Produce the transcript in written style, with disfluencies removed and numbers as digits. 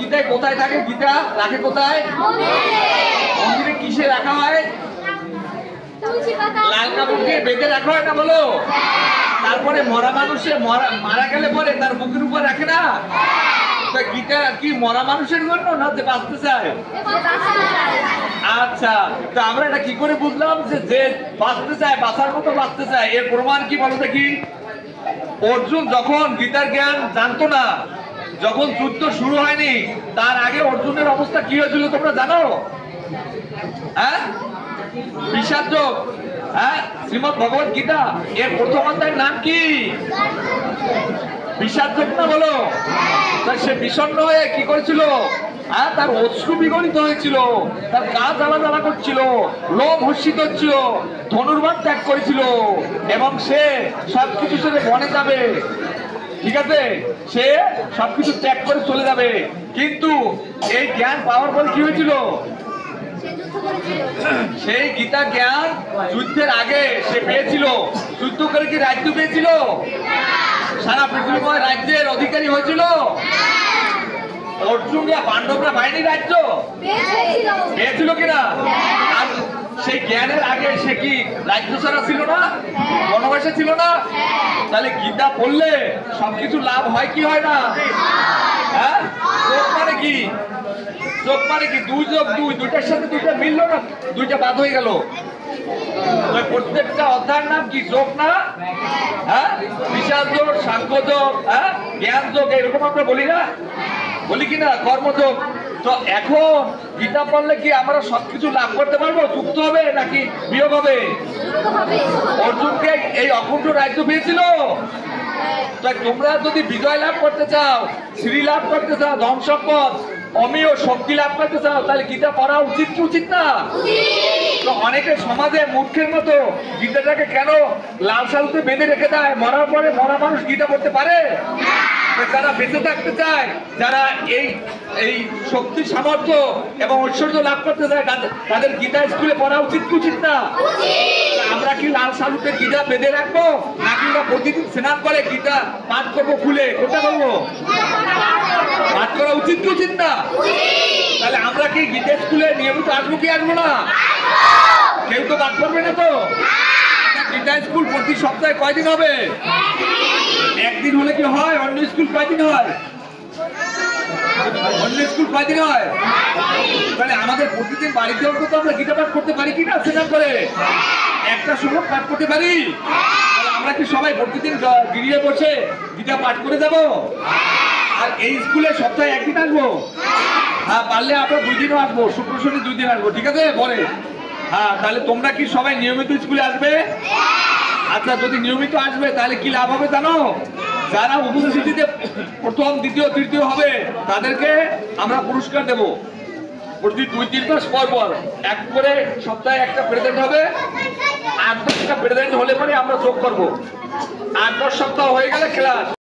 গীতায় কোথায় থাকে? গীতা রাখে কোথায়? মন্দিরে কিসে রাখা হয়? লাল কাপড় দিয়ে বেঁধে রাখা হয় না বলো? তারপরে মরা মানুষে মারা গেলে পরে তার বুকের উপর রাখে না? গীতা কি মরা মানুষের জন্য না যে বাঁচতে চায়? আচ্ছা, তো আমরা এটা কি করে বুঝলাম যে বাঁচতে চায়, বাঁচার মতো বাঁচতে চায়? এর প্রমাণ কি বলো দেখি? অর্জুন যখন গীতার জ্ঞান জানতো না, যখন যুদ্ধ শুরু হয়নি, তার আগে অর্জুনের অবস্থা কি হয়েছিল তোমরা জানো? হ্যাঁ, বিষাদ যোগ। হ্যাঁ, শ্রীমদ ভগবত গীতা এর প্রথম অধ্যায়ের নাম কি? বিষাদ যোগ না বলো? সে বিষণ্ণ হয়ে কি করেছিল? তার অশ্রু বিগলিত হয়েছিল, তার গা জ্বালা জ্বালা করছিল, লোম হর্ষিত হচ্ছিল, ধনুর্বাণ ত্যাগ করেছিল এবং সে সবকিছু ছেড়ে বনে যাবে। ঠিক আছে, সে সবকিছু ত্যাগ করে চলে যাবে। কিন্তু এই জ্ঞান পাওয়ার পর কি হয়েছিল? সেই গীতা জ্ঞান যুদ্ধের আগে সে পেয়েছিল। যুদ্ধ করে কি রাজ্য পেয়েছিল? সারা পৃথিবীময় রাজ্যের অধিকারী হয়েছিল। অর্জুনরা পাণ্ডবরা বাহিনী রাজ্য পেয়েছিল কিনা? আর সেই জ্ঞানের আগে সে কি রাজ্য ছাড়া ছিল না? বনবাসে ছিল না? তাহলে গীতা পড়লে সবকিছু লাভ হয় কি হয় না? হ্যাঁ, যোগ মানে কি? যোগ মানে কি? 2 যোগ 2, দুইটার সাথে দুইটা মিললো না, দুইটা বাদ হয়ে গেল। প্রত্যেকটা অধ্যায়ের নাম কি? যোগ না? হ্যাঁ, বিশাল যোগ, সাংখ্য যোগ, হ্যাঁ, জ্ঞান যোগ, এরকম আমরা বলি না? বলি কিনা? কর্মযোগ। তো এখন গীতা পড়লে কি আমরা সবকিছু লাভ করতে পারবো? যুক্ত হবে নাকি বিয়োগ হবে? অর্জুনকে এই অখণ্ড রাজ্য পেয়েছিল। তাই তোমরা যদি বিজয় লাভ করতে চাও, শ্রী লাভ করতে চাও, ধন সম্পদ, অমীয় শক্তি লাভ করতে চাও, তাহলে গীতা পড়া উচিত কি উচিত না? তো অনেকে সমাজে মূর্খের মতো গীতাটাকে কেন লাল সালুতে বেঁধে রেখে দেয়? মরার পরে মরা মানুষ গীতা পড়তে পারে? যারা বেঁচে থাকতে চায়, যারা এই শক্তি, সামর্থ্য এবং ঐশ্বর্য লাভ করতে চায়, তাদের গীতা স্কুলে পড়া উচিত কি উচিত না? আমরা কি লাল সালুতে গীতা বেঁধে রাখবো, নাকি আমরা প্রতিদিন স্নান করে গীতা পাঠ করবো খুলে? কোনটা করবো? পাঠ করা উচিত কি উচিত না? তাহলে আমরা কি গীতা স্কুলে নিয়মিত আসবো কি আসবো না? কেউ তো পাঠ করবে না। তো গীতা স্কুল প্রতি সপ্তাহে কয়দিন হবে? একদিন হলে কি হয়? অন্য স্কুল কয়দিন হয়? অন্য স্কুল কয়দিন হয়? তাহলে আমাদের প্রতিদিন বাড়িতে অন্তত আমরা গীতা পাঠ করতে পারি কিনা? স্নান করে একটা শ্লোক পাঠ করতে পারি? আমরা কি সবাই প্রতিদিন গিরিয়ে বসে গীতা পাঠ করে যাব? আর এই স্কুলে সপ্তাহে একদিন আসবো? হ্যাঁ, পারলে আমরা 2 দিনও আসবো, শুক্র শনি 2 দিন আসবো। ঠিক আছে পরে? হ্যাঁ, তাহলে তোমরা কি সবাই নিয়মিত স্কুলে আসবে? আচ্ছা, যদি নিয়মিত আসবে তাহলে কি লাভ হবে জানো? যারা উপস্থিতিতে প্রথম, দ্বিতীয়, তৃতীয় হবে তাদেরকে আমরা পুরস্কার দেব। প্রতি 2-3 মাস পর পর এক করে সপ্তাহে একটা প্রেজেন্ট হবে। 8-10টা প্রেজেন্ট হলে পরে আমরা যোগ করবো। 8-10 সপ্তাহ হয়ে গেলে ক্লাস।